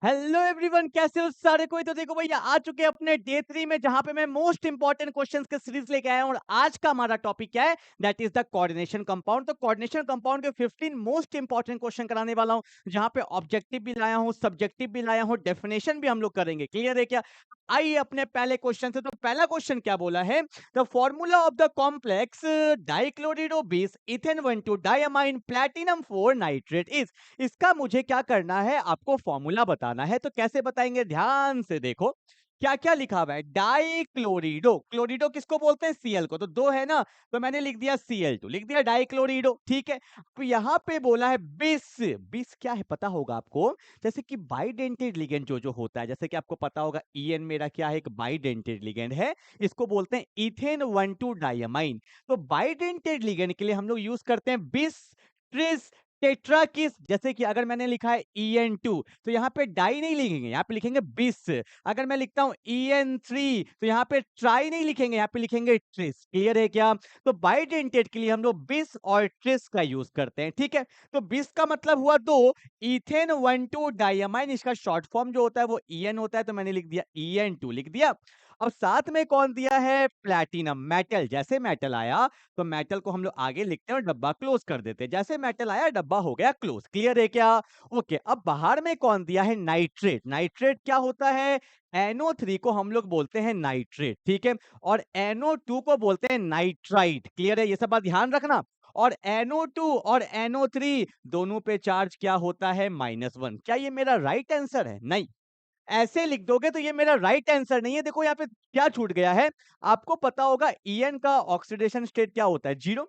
Hello everyone, कैसे हो सारे कोई। तो देखो भैया, आ चुके हैं अपने डे 3 में, जहां पे मैं मोस्ट इंपॉर्टेंट क्वेश्चंस के सीरीज लेके आया हूं। और आज का हमारा टॉपिक क्या है? That is the coordination compound. तो कोऑर्डिनेशन कंपाउंड के 15 मोस्ट इंपॉर्टेंट क्वेश्चन कराने वाला हूं, जहां पे ऑब्जेक्टिव भी लाया हूं, सब्जेक्टिव भी लाया हूं, डेफिनेशन भी हम लोग करेंगे। क्लियर है क्या? आइए अपने पहले क्वेश्चन से। तो पहला क्वेश्चन क्या बोला है? The formula of the complex डाइक्लोरिडो base ethane 1 diamine platinum 4 nitrate is. इसका मुझे क्या करना है? आपको फॉर्मूला बताना है। तो कैसे बताएंगे? ध्यान से देखो क्या क्या लिखा हुआ है। डाइक्लोरिडो, क्लोरिडो किसको बोलते हैं? सीएल को। तो दो है ना, तो मैंने लिख दिया Cl2, लिख दिया डाइक्लोरिडो। ठीक है। तो यहाँ पे बोला है बिस। बिस क्या है पता होगा आपको? जैसे कि बाइडेंटेड लिगेंड जो जो होता है, जैसे कि आपको पता होगा En मेरा क्या है? एक बाइडेंटेड लिगेंड है। इसको बोलते हैं इथेन 1 डायमाइन। तो बाइडेंटेड लिगेंड के लिए हम लोग यूज करते हैं बिस ट्रिस टेट्रा किस। जैसे कि अगर मैंने लिखा है En2, तो यहाँ पे डाई नहीं लिखेंगे, यहाँ पे लिखेंगे बिस। अगर मैं लिखता हूं En3, तो यहाँ पे ट्राई नहीं लिखेंगे, यहाँ पे लिखेंगे ट्रिस। क्लियर है क्या? तो बाइडेंटेड के लिए हम लोग बिस और ट्रिस का यूज करते हैं। ठीक है। तो बिस का मतलब हुआ दो, इथेन 1 डायमाइन, इसका शॉर्ट फॉर्म जो होता है वो En होता है, तो मैंने लिख दिया En2, लिख दिया। अब साथ में कौन दिया है? Platinum, metal. जैसे मेटल आया तो मेटल को हम लोग आगे लिखते हैं और डब्बा क्लोज कर देते हैं। जैसे मेटल आया डब्बा हो गया क्लोज। क्लियर है क्या? ओके। अब बाहर में कौन दिया है? नाइट्रेट। नाइट्रेट क्या होता है? NO3 को हम लोग बोलते हैं नाइट्रेट। ठीक है। और NO2 को बोलते हैं नाइट्राइट। क्लियर है? ये सब बात ध्यान रखना। और NO2 और NO3 दोनों पे चार्ज क्या होता है? -1। क्या ये मेरा राइट आंसर है? नहीं। ऐसे लिख दोगे तो ये मेरा राइट आंसर नहीं है। देखो यहाँ पे क्या छूट गया है। आपको पता होगा En का ऑक्सीडेशन स्टेट क्या होता है? 0।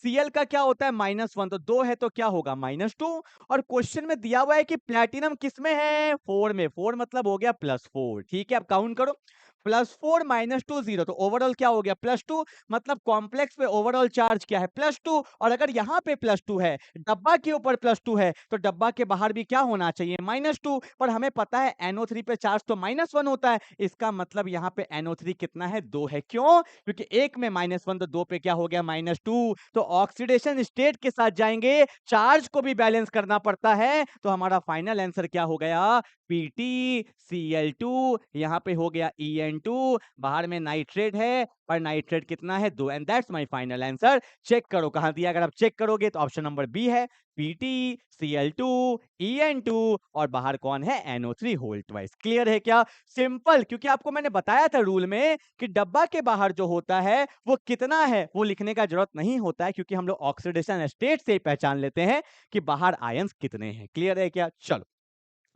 Cl का क्या होता है? -1। तो 2 है तो क्या होगा? -2। और क्वेश्चन में दिया हुआ है कि प्लैटिनम किस में है? 4 में। 4 मतलब हो गया +4। ठीक है। अब काउंट करो, +4 -2 0, तो ओवरऑल क्या हो गया? +2। मतलब कॉम्प्लेक्स पे ओवरऑल चार्ज क्या है? +2। और अगर यहाँ पे +2 है, डब्बा के ऊपर +2 है, तो डब्बा के बाहर भी क्या होना चाहिए? -2। पर हमें पता है NO3 पे चार्ज तो -1 होता है। इसका मतलब यहाँ पे NO3 कितना है? 2 है। क्यों? क्योंकि एक में -1, तो 2 पे क्या हो गया? -2। तो ऑक्सीडेशन स्टेट के साथ जाएंगे, चार्ज को भी बैलेंस करना पड़ता है। तो हमारा फाइनल आंसर क्या हो गया? PtCl2। यहाँ पे हो गया En2। बाहर में नाइट्रेट है, पर नाइट्रेट कितना है? 2। And that's my final answer. Check करो कहां दिया। अगर आप चेक करोगे तो ऑप्शन नंबर बी है, PtCl2 En2, और बाहर कौन है? NO3 whole twice. क्लियर है क्या? सिंपल। क्योंकि आपको मैंने बताया था रूल में कि डब्बा के बाहर जो होता है वो कितना है, वो लिखने का जरूरत नहीं होता है, क्योंकि हम लोग ऑक्सीडेशन स्टेट से ही पहचान लेते हैं कि बाहर आयंस कितने हैं। क्लियर है क्या? चलो,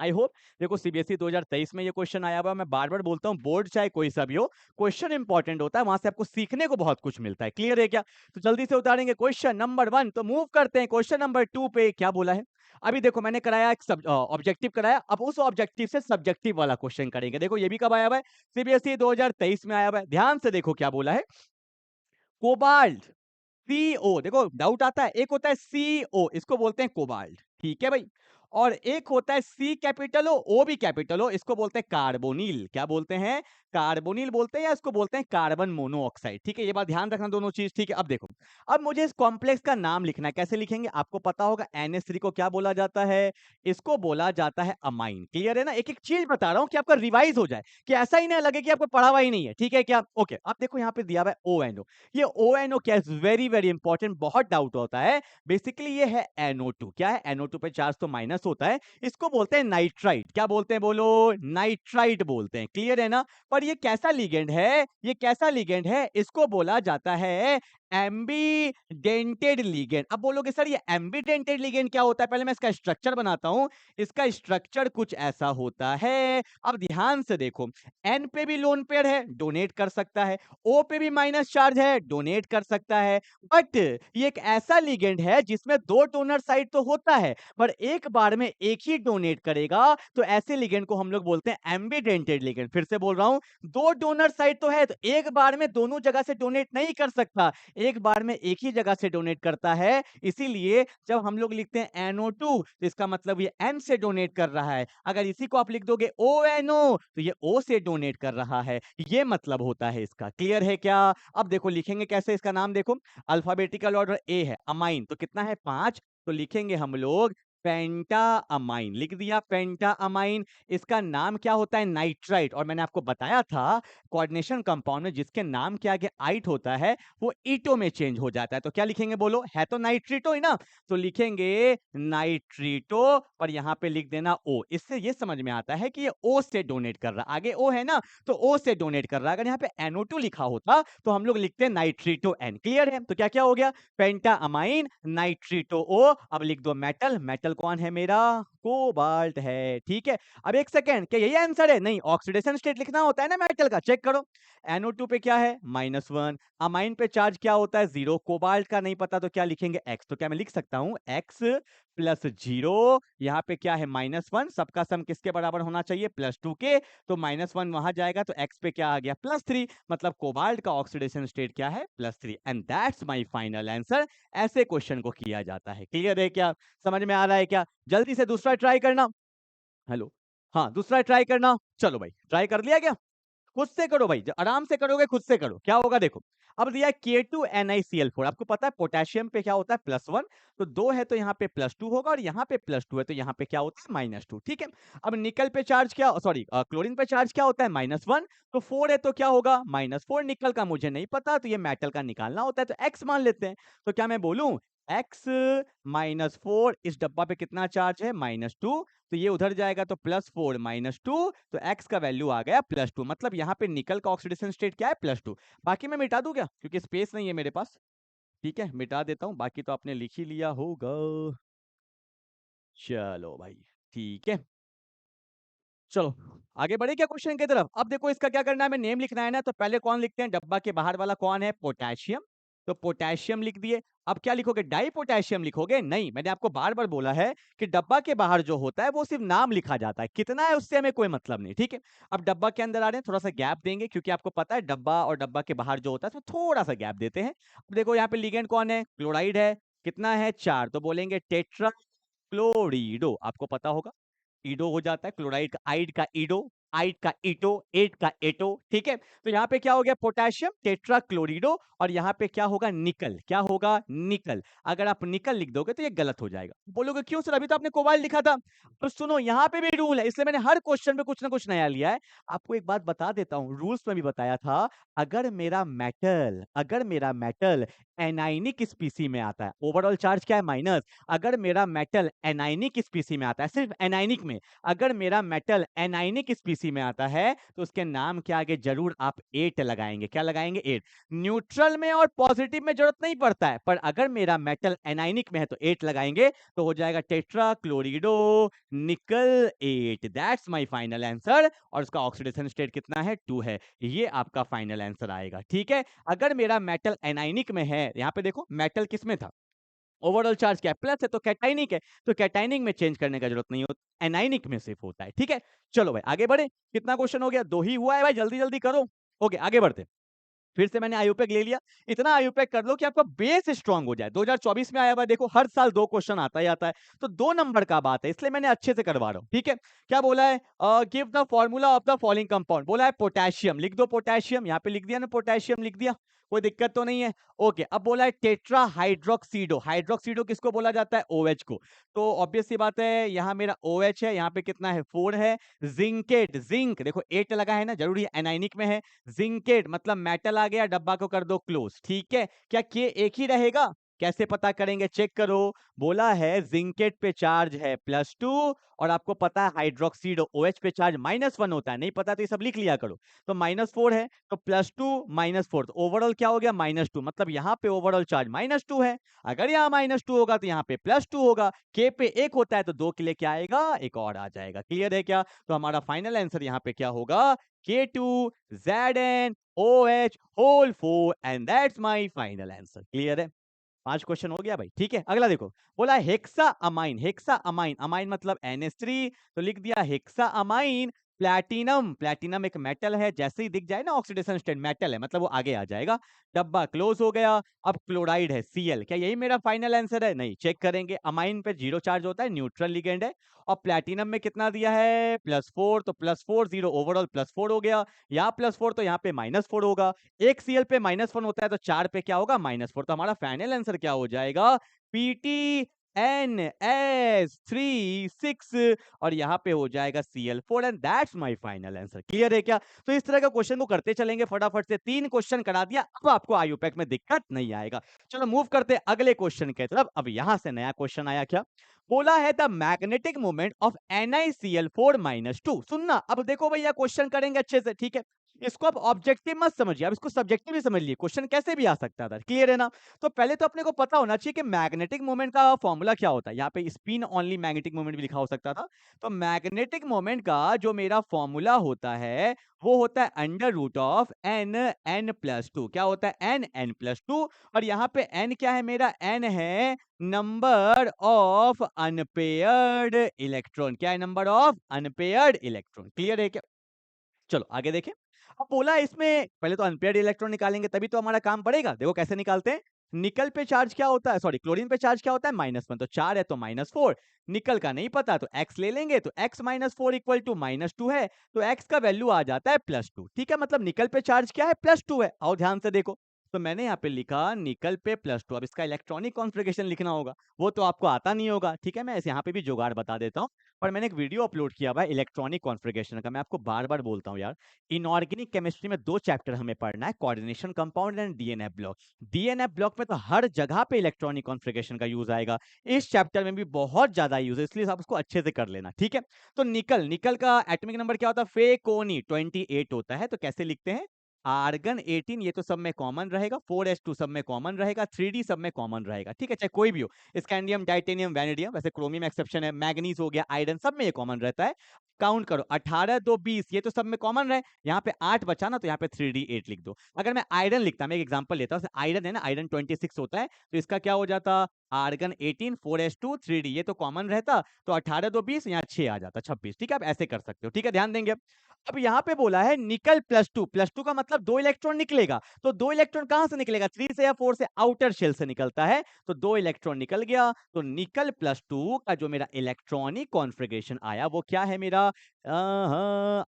आई होप। देखो सीबीएसई 2023 में ये क्वेश्चन आया हुआ है। मैं बार बार बोलता हूँ, बोर्ड चाहे कोई सा भी हो, क्वेश्चन इंपॉर्टेंट होता है, वहां से आपको सीखने को बहुत कुछ मिलता है। क्लियर है क्या? तो जल्दी से उतारेंगे क्वेश्चन नंबर 1। तो मूव करते हैं क्वेश्चन नंबर 2 पे। क्या बोला है? अभी देखो, मैंने कराया एक ऑब्जेक्टिव कराया, अब उस ऑब्जेक्टिव से सब्जेक्टिव वाला क्वेश्चन करेंगे। देखो ये भी कब आया हुआ है? सीबीएसई 2023 में आया हुआ है। ध्यान से देखो क्या बोला है। Cobalt, CO। देखो डाउट आता है, एक होता है CO, इसको बोलते हैं कोबाल्ट। ठीक है भाई। और एक होता है C कैपिटल हो, O भी कैपिटल हो, इसको बोलते हैं कार्बोनिल। क्या बोलते हैं? कार्बोनिल बोलते हैं, या इसको बोलते हैं कार्बन मोनोऑक्साइड। ठीक है, ये बात ध्यान रखना दोनों चीज। ठीक है। अब देखो, अब मुझे इस कॉम्प्लेक्स का नाम लिखना है। कैसे लिखेंगे? आपको पता होगा NH3 को क्या बोला जाता है? इसको बोला जाता है अमाइन। क्लियर है ना? एक एक चीज बता रहा हूं कि आपका रिवाइज हो जाए, कि ऐसा ही ना लगे कि आपको पढ़ा हुआ ही नहीं है। ठीक है क्या? ओके। अब देखो यहाँ पे दिया हुआ है ONO। ये ONO क्या है? वेरी वेरी इंपॉर्टेंट, बहुत डाउट होता है। बेसिकली ये है NO2। क्या है? NO2 पे चार्ज तो माइनस होता है। इसको बोलते हैं नाइट्राइट। क्या बोलते हैं? बोलो। नाइट्राइट बोलते हैं। क्लियर है ना? पर ये कैसा लिगेंड है? ये कैसा लिगेंड है? इसको बोला जाता है एम्बीडेंटेड लिगेंड। अब बोलोगे सर ये एम्बीडेंटेड लिगेंड क्या होता है? पहले मैं इसका स्ट्रक्चर बनाता हूं। इसका स्ट्रक्चर कुछ ऐसा होता है। अब ध्यान से देखो, N पे भी लोन पेयर है, डोनेट कर सकता है। O पे भी माइनस चार्ज है, डोनेट कर सकता है। बट ये एक ऐसा लिगेंड है जिसमें दो डोनर साइड तो होता है, पर एक बार में एक ही डोनेट करेगा। तो ऐसे लिगेंड को हम लोग बोलते हैं एम्बीडेंटेड लिगेंड। फिर से बोल रहा हूं, दो डोनर साइड तो है, तो एक बार में दोनों जगह से डोनेट नहीं कर सकता, एक बार में एक ही जगह से डोनेट करता है। इसीलिए जब हम लोग लिखते हैं NO2, तो इसका मतलब ये N से डोनेट कर रहा है। अगर इसी को आप लिख दोगे ONO, तो ये O से डोनेट कर रहा है। ये मतलब होता है इसका। क्लियर है क्या? अब देखो लिखेंगे कैसे इसका नाम। देखो, अल्फाबेटिकल ऑर्डर A है, अमाइन, तो कितना है? 5। तो लिखेंगे हम लोग पेंटाअमाइन लिख दिया, पेंटाअमाइन। इसका नाम क्या होता है? नाइट्राइट। और मैंने आपको बताया था कोऑर्डिनेशन कंपाउंड में जिसके नाम के आगे आइट होता है वो ईटो में चेंज हो जाता है। तो क्या लिखेंगे बोलो? है तो नाइट्रिटो ही ना, तो लिखेंगे नाइट्रिटो, पर यहाँ पे लिख देना ओ। इससे ये समझ में आता है कि ये ओ से डोनेट कर रहा, आगे ओ है ना तो ओ से डोनेट कर रहा। अगर यहाँ पे NO2 लिखा होता तो हम लोग लिखते नाइट्रिटो एन। क्लियर है? तो क्या क्या हो गया? पेंटाअमाइन, नाइट्रिटो ओ। अब लिख दो मेटल, मेटल कौन है मेरा? कोबाल्ट है। ठीक है, अब एक सेकेंड, क्या यही आंसर है? नहीं, ऑक्सीडेशन स्टेट लिखना होता है ना मेटल का, चेक करो। NO2 पे क्या है? -1। अमाइन पे चार्ज क्या होता है? 0। कोबाल्ट का नहीं पता तो क्या लिखेंगे? X। तो क्या मैं लिख सकता हूं X प्लस 0, यहाँ पे क्या है? -1। सबका सम किसके बराबर होना चाहिए? +2 के। तो -1 वहां जाएगा तो X पे क्या आ गया? +3। मतलब कोबाल्ट का ऑक्सीडेशन स्टेट क्या है? +3। And that's my final answer. ऐसे क्वेश्चन को किया जाता है। क्लियर है क्या? समझ में आ रहा है क्या? जल्दी से दूसरा ट्राई करना। हेलो, हाँ दूसरा ट्राई करना। चलो भाई, ट्राई कर लिया क्या? खुद से करो भाई, आराम से करोगे खुद से करो। क्या होगा देखो, अब दिया है K2NiCl4। आपको पता है पोटेशियम पे क्या होता है? +1। तो 2 है तो यहाँ पे +2 होगा, और यहाँ पे +2 है तो यहाँ पे क्या होता है? -2। ठीक है, अब निकल पे चार्ज क्या, सॉरी क्लोरीन पे चार्ज क्या होता है? -1। तो 4 है तो क्या होगा? -4। निकल का मुझे नहीं पता तो ये मेटल का निकालना होता है तो X मान लेते हैं। तो क्या मैं बोलूं X -4, इस डब्बा पे कितना चार्ज है? -2। तो ये उधर जाएगा तो +4 -2, तो x का वैल्यू आ गया +2। मतलब यहाँ पे निकल का ऑक्सीडेशन स्टेट क्या है? +2। बाकी मैं मिटा दूं क्या, क्योंकि स्पेस नहीं है मेरे पास। ठीक है, मिटा देता हूं, बाकी तो आपने लिख ही लिया होगा। चलो भाई, ठीक है, चलो आगे बढ़े क्या क्वेश्चन की तरफ। अब देखो इसका क्या करना है, हमें नेम लिखना है ना, तो पहले कौन लिखते हैं? डब्बा के बाहर वाला कौन है? पोटेशियम। तो पोटेशियम लिख दिए। अब क्या लिखोगे? डाई पोटेशियम लिखोगे? नहीं, मैंने आपको बार बार बोला है कि डब्बा के बाहर जो होता है वो सिर्फ नाम लिखा जाता है, कितना है उससे हमें कोई मतलब नहीं। ठीक है, अब डब्बा के अंदर आ रहे हैं, थोड़ा सा गैप देंगे क्योंकि आपको पता है डब्बा और डब्बा के बाहर जो होता है तो थोड़ा सा गैप देते हैं। अब देखो यहाँ पे लिगेंड कौन है? क्लोराइड है। कितना है? 4। तो बोलेंगे टेट्रा क्लोरिडो। आपको पता होगा ईडो हो जाता है क्लोराइड का, आइड का ईडो, आइड का ईटो, एट का एटो। ठीक है, तो यहाँ पे क्या हो गया? Potassium tetra chlorido. और यहाँ पे क्या होगा? निकल। क्या होगा? निकल। अगर आप निकल लिख दोगे तो ये गलत हो जाएगा। बोलोगे क्यों सर, अभी तो आपने कोबाल्ट लिखा था। तो सुनो, यहाँ पे भी रूल है, इसलिए मैंने हर क्वेश्चन पे कुछ ना कुछ नया लिया है। आपको एक बात बता देता हूँ, रूल्स में भी बताया था। अगर मेरा मेटल एनाइनिक स्पीसी में आता है, ओवरऑल चार्ज क्या है? माइनस। अगर मेरा मेटल एनाइनिक स्पीसी में आता है, सिर्फ एनाइनिक में, अगर मेरा मेटल एनाइनिक स्पीसी में आता है तो उसके नाम के आगे जरूर आप 8 लगाएंगे। क्या लगाएंगे? 8। न्यूट्रल में और पॉजिटिव में जरूरत नहीं पड़ता है, पर अगर मेरा मेटल एनाइनिक में है तो 8 लगाएंगे, तो हो जाएगा टेट्रा क्लोरिडो निकल 8। That's my final answer. और उसका ऑक्सीडेशन स्टेट कितना है? 2 है। ये आपका फाइनल आंसर आएगा। ठीक है, अगर मेरा मेटल एनाइनिक में है, यहां पे देखो मेटल किस में था? ओवरऑल चार्ज क्या है? प्लस है तो कैटाइनिक है, तो कैटाइनिक में चेंज करने का जरूरत नहीं होता, एनाइनिक में सिर्फ होता है। ठीक है, चलो भाई आगे बढ़े। कितना क्वेश्चन हो गया? 2 ही हुआ है भाई, जल्दी जल्दी करो। ओके, आगे बढ़ते। फिर से मैंने आयुपेक ले लिया। इतना आयुपेक कर लो कि आपका बेस स्ट्रांग हो जाए। 2024 में आया हुआ है, देखो हर साल 2 क्वेश्चन आता ही आता है, तो 2 नंबर का बात है, इसलिए मैंने अच्छे से करवा रहा हूं। ठीक है, क्या बोला है? Give the formula of the following compound. बोला है पोटेशियम, लिख दो पोटेशियम। यहाँ पे लिख दिया ना, पोटेशियम लिख दिया, कोई दिक्कत तो नहीं है। ओके, अब बोला है टेट्रा हाइड्रोक्सीडो। हाइड्रोक्सीडो किसको बोला जाता है? OH को। तो ऑब्वियस सी बात है, यहाँ मेरा OH है, यहाँ पे कितना है? 4 है। जिंकेट, जिंक देखो 8 लगा है ना, जरूरी एनाइनिक में है। जिंकेट मतलब मेटल आ गया, डब्बा को कर दो क्लोज। ठीक है, क्या के एक ही रहेगा? कैसे पता करेंगे? चेक करो। बोला है जिंकेट पे चार्ज है +2, और आपको पता है हाइड्रोक्सीड OH पे चार्ज -1 होता है। नहीं पता तो ये सब लिख लिया करो। तो -4 है तो +2 -4, तो ओवरऑल क्या हो गया? -2। मतलब यहाँ पे ओवरऑल चार्ज -2 है। अगर यहाँ -2 होगा तो यहाँ पे +2 होगा। के पे 1 होता है तो 2 के लिए क्या आएगा? एक और आ जाएगा। क्लियर है क्या? तो हमारा फाइनल आंसर यहाँ पे क्या होगा? K2ZnOH whole 4, and that's my final answer. Clear है? 5 क्वेश्चन हो गया भाई। ठीक है, अगला देखो। बोला hexa amine. Hexa amine, amine मतलब NH3, तो लिख दिया हेक्सा अमाइन प्लैटिनम। प्लैटिनम एक मेटल है, जैसे ही दिख जाए ना ऑक्सीडेशन स्टेट मेटल है, मतलब वो आगे आ जाएगा। डब्बा क्लोज हो गया। अब क्लोराइड है Cl। क्या यही मेरा फाइनल आंसर है? नहीं, चेक करेंगे। अमाइन पे 0 चार्ज होता है, न्यूट्रल लिगेंड है। और प्लैटिनम में कितना दिया है? +4, तो +4 0, ओवरऑल +4 हो गया। यहाँ +4 तो यहाँ पे -4 होगा। एक Cl पे -1 होता है तो 4 पे क्या होगा? -4। तो हमारा फाइनल आंसर क्या हो जाएगा? PT NS3 6 और यहाँ पे हो जाएगा Cl4 and that's my final answer. Clear है क्या? तो इस तरह का क्वेश्चन को करते चलेंगे फटाफट से। 3 क्वेश्चन करा दिया, अब आपको आयुपैक में दिक्कत नहीं आएगा। चलो मूव करते अगले क्वेश्चन की तरफ। अब यहाँ से नया क्वेश्चन आया क्या? बोला है the magnetic moment of NiCl4-2। सुनना, अब देखो भैया क्वेश्चन करेंगे अच्छे से, ठीक है? इसको आप ऑब्जेक्टिव मत समझिए, अब इसको सब्जेक्टिव ही समझ लिए। क्वेश्चन कैसे भी आ सकता था, क्लियर है ना? तो पहले तो अपने को पता होना चाहिए कि मैग्नेटिक मोमेंट का फॉर्मूला क्या होता है। यहाँ पे स्पिन ओनली मैग्नेटिक मोमेंट भी लिखा हो सकता था। तो मैग्नेटिक मोमेंट का जो मेरा फॉर्मूला होता है वो होता है अंडर रूट ऑफ n+2। क्या होता है? n+2। और यहाँ पे n क्या है मेरा? n है नंबर ऑफ अनपेयर्ड इलेक्ट्रॉन। क्या है? Number of unpaired electron. Clear है क्या? चलो आगे देखें। अब बोला इसमें पहले तो अनपेयर्ड इलेक्ट्रॉन निकालेंगे तभी तो हमारा काम पड़ेगा। देखो कैसे निकालते हैं। निकल पे चार्ज क्या होता है, सॉरी क्लोरीन पे चार्ज क्या होता है? -1। तो 4 है तो -4। निकल का नहीं पता तो x ले लेंगे, तो x -4 इक्वल टू -2 है, तो x का वैल्यू आ जाता है +2। ठीक है, मतलब निकल पे चार्ज क्या है? +2 है। आओ ध्यान से देखो, तो मैंने यहाँ पे लिखा निकल पे +2। अब इसका इलेक्ट्रॉनिक कॉन्फ़िगरेशन लिखना होगा, वो तो आपको आता नहीं होगा। ठीक है, मैं यहाँ पे भी जुगाड़ बता देता हूँ। पर मैंने एक वीडियो अपलोड किया हुआ है इलेक्ट्रॉनिक कॉन्फ़िगरेशन का। मैं आपको बार-बार बोलता हूँ यार, इनऑर्गेनिक केमिस्ट्री में 2 चैप्टर हमें पढ़ना है, coordination compound and DNF block. DNF block में तो हर जगह पे इलेक्ट्रॉनिक कॉन्फ़िगरेशन का यूज़ आएगा। इस चैप्टर में भी बहुत ज़्यादा यूज़ है, इसलिए आप उसको अच्छे से कर लेना, ठीक है? तो निकल, निकल का एटॉमिक नंबर क्या होता है? फेकोनी 28 होता है। तो कैसे लिखते हैं? आर्गन 18 ये तो सब में कॉमन रहेगा, 4s2 सब में कॉमन रहेगा, 3d सब में कॉमन रहेगा, ठीक है? चाहे कोई भी हो, स्कैंडियम, टाइटेनियम, वैनेडियम, वैसे क्रोमियम एक्सेप्शन है, मैग्नीज हो गया, आयरन, सब में ये कॉमन रहता है। काउंट करो 18 2 20, ये तो सब में कॉमन रहे। यहाँ पे 8 बचा ना, तो यहाँ पे 3d8 लिख दो। अगर मैं आयरन लिखता, मैं एक एग्जांपल लेता हूँ, आयरन है ना, आयरन 26 होता है, तो इसका क्या हो जाता? आर्गन 18 4s2 3d, ये तो कॉमन रहता, तो 18 2 20, यहाँ 6 आ जाता 26। ठीक है, आप ऐसे कर सकते हो, ठीक है, ध्यान देंगे। अब यहाँ पे बोला है निकल +2 का मतलब 2 इलेक्ट्रॉन निकलेगा। तो 2 इलेक्ट्रॉन कहां से निकलेगा? 3 से या 4 से? आउटर शेल से निकलता है। तो 2 इलेक्ट्रॉन निकल गया, तो निकल +2 का जो मेरा इलेक्ट्रॉनिक कॉन्फ़िगरेशन आया वो क्या है मेरा?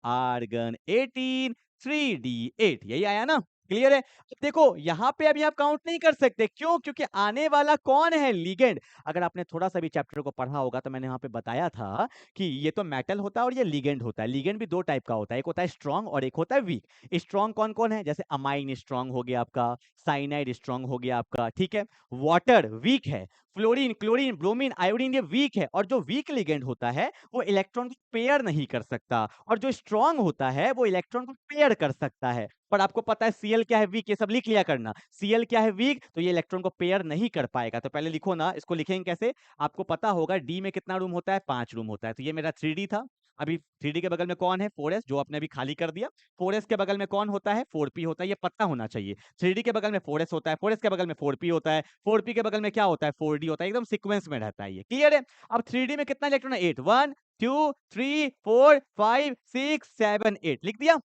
आर्गन 18 3d8, यही आया ना? क्लियर है? अब देखो यहाँ पे अभी आप काउंट नहीं कर सकते, क्यों? क्योंकि आने वाला कौन है? लिगेंड। अगर आपने थोड़ा सा भी चैप्टर को पढ़ा होगा तो मैंने यहाँ पे बताया था कि ये तो मेटल होता है और ये लिगेंड होता है। लिगेंड भी 2 टाइप का होता है, एक होता है स्ट्रॉन्ग और एक होता है वीक। स्ट्रॉन्ग कौन-कौन है? जैसे अमाइन स्ट्रॉन्ग हो गया आपका, साइनाइड स्ट्रॉन्ग हो गया आपका, ठीक है? वाटर वीक है, फ्लोरीन, क्लोरीन, ब्रोमीन, आयोडीन ये वीक है। और जो वीक लिगेंड होता है वो इलेक्ट्रॉन को पेयर नहीं कर सकता, और जो स्ट्रॉन्ग होता है वो इलेक्ट्रॉन को पेयर कर सकता है। पर आपको पता है Cl क्या है? वीक। ये सब लिख लिया करना। Cl क्या है? वीक, तो ये इलेक्ट्रॉन को पेयर नहीं कर पाएगा। तो पहले लिखो ना, इसको लिखेंगे कैसे? आपको पता होगा डी में कितना रूम होता है? 5 रूम होता है। तो ये मेरा 3d था। अभी 3d के बगल में कौन है? 4s, जो आपने अभी खाली कर दिया। 4s के बगल में कौन होता है? 4p होता है, ये पता होना चाहिए। 3d के बगल में 4s होता है, 4s के बगल में 4p होता है, 4p के बगल में क्या होता है? 4d होता है। एकदम सीक्वेंस में रहता है ये, क्लियर है? अब 3d में कितना इलेक्ट्रॉन है? 8। 1 2 3 4 5 6 7 8 लिख दिया।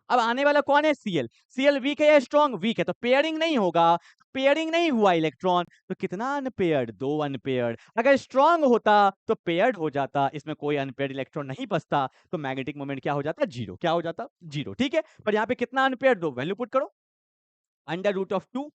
अब आने वाला कौन है? Cl। Cl वीक है या स्ट्रॉन्ग? वीक है, तो पेयरिंग नहीं होगा। पेयरिंग नहीं हुआ इलेक्ट्रॉन, तो कितना अनपेयर्ड? 2 अनपेयर्ड। अगर स्ट्रॉन्ग होता तो पेयर्ड हो जाता, इसमें कोई अनपेयर्ड इलेक्ट्रॉन नहीं बचता, तो मैग्नेटिक मोमेंट क्या हो जाता? 0। क्या हो जाता? 0। ठीक है, पर यहाँ पे कितना अनपेयर्ड? 2। वैल्यू पुट करो, अंडर रूट ऑफ 2,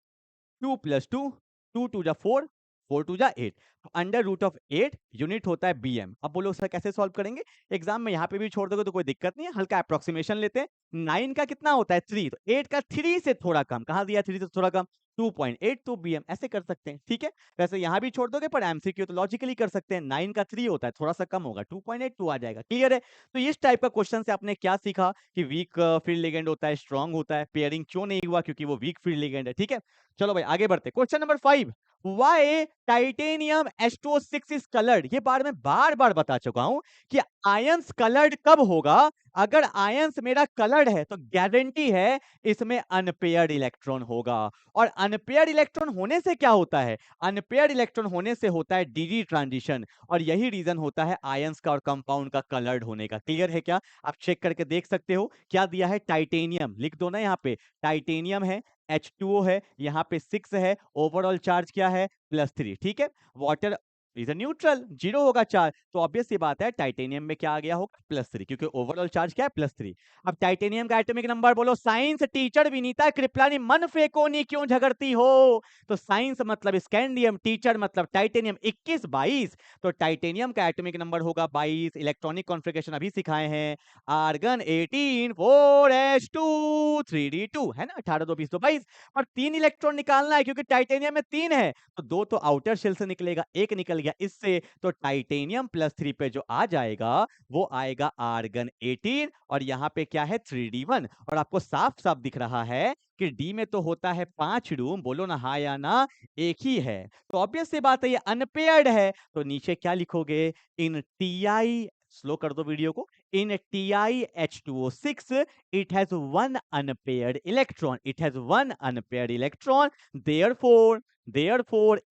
2 + 2, 2 2 जा 4, 4 2 जा 8, अंडर रूट ऑफ 8 यूनिट होता है बीएम। अब बोलो सर कैसे सॉल्व करेंगे? एग्जाम में यहाँ पे भी छोड़ दोगे तो कोई दिक्कत नहीं है, हल्का अप्रोक्सीमेशन लेते हैं। 9 का कितना होता है? 3, तो 8 का 3 से थोड़ा कम, कहाँ दिया? 3 से थोड़ा कम, 2.82 बीएम, ऐसे कर सकते हैं, ठीक है? वैसे यहाँ भी छोड़ दोगे पर एमसीक्यू तो लॉजिकली कर सकते हैं। 9 का 3 होता है, थोड़ा सा कम होगा, 2.82 आ जाएगा, क्लियर है? तो इस टाइप का क्वेश्चन से आपने क्या सीखा कि वीक फील्ड लिगेंड होता है, स्ट्रॉन्ग होता है, पेयरिंग क्यों नहीं हुआ? क्योंकि वो वीक फील्ड लिगेंड है, ठीक है? चलो भाई आगे बढ़ते, question number 5। Why titanium H2O6 is coloured? ये बार मैं बार-बार बता चुका हूं कि आयंस कलर्ड कब होगा? अगर आयंस मेरा कलर्ड है तो गारंटी है इसमें अनपेयर्ड इलेक्ट्रॉन होगा। और अनपेयर्ड इलेक्ट्रॉन होने से क्या होता है? अनपेयर्ड इलेक्ट्रॉन होने से होता है डी ट्रांजिशन, और यही रीजन होता है आयंस का और कंपाउंड का कलर्ड होने का। क्लियर है क्या? आप चेक करके देख सकते हो, क्या दिया है? टाइटेनियम लिख दो ना, यहाँ पे टाइटेनियम है, H2O है, यहाँ पे 6 है, ओवरऑल चार्ज क्या है? +3, ठीक है? Water is a neutral, zero होगा चार्ज। तो ऑब्वियस सी बात है टाइटेनियम में क्या आ गया होगा, +3, क्योंकि ओवरऑल चार्ज क्या है, +3। अब टाइटेनियम का एटॉमिक नंबर बोलो। साइंस टीचर विनीता कृपलानी मन फेंको नी क्यों झगड़ती हो। तो साइंस मतलब स्कैंडियम, टीचर मतलब टाइटेनियम, 21 22। तो टाइटेनियम का एटॉमिक नंबर होगा 22। इलेक्ट्रॉनिक कॉन्फ़िगरेशन अभी सिखाए हैं, आर्गन 18 4s2 3d2 है ना, 18 2 20 2 22। और 3 इलेक्ट्रॉन निकालना है क्योंकि टाइटेनियम में 3 है, तो 2 तो आउटर शेल से निकलेगा, 1 निकल गया इससे। तो टाइटेनियम +3 पे जो आ जाएगा वो आएगा आर्गन 18, और यहाँ पे क्या है 3d1। और आपको साफ साफ दिख रहा है कि डी में तो होता है 5 रूम, बोलो ना हाँ या ना, एक ही है। तो ऑब्वियस सी बात है ये अनपेयर्ड है। तो नीचे क्या लिखोगे, इन टी, स्लो कर दो वीडियो को, इन TiH2O6 it has one unpaired electron, it has one unpaired electron, therefore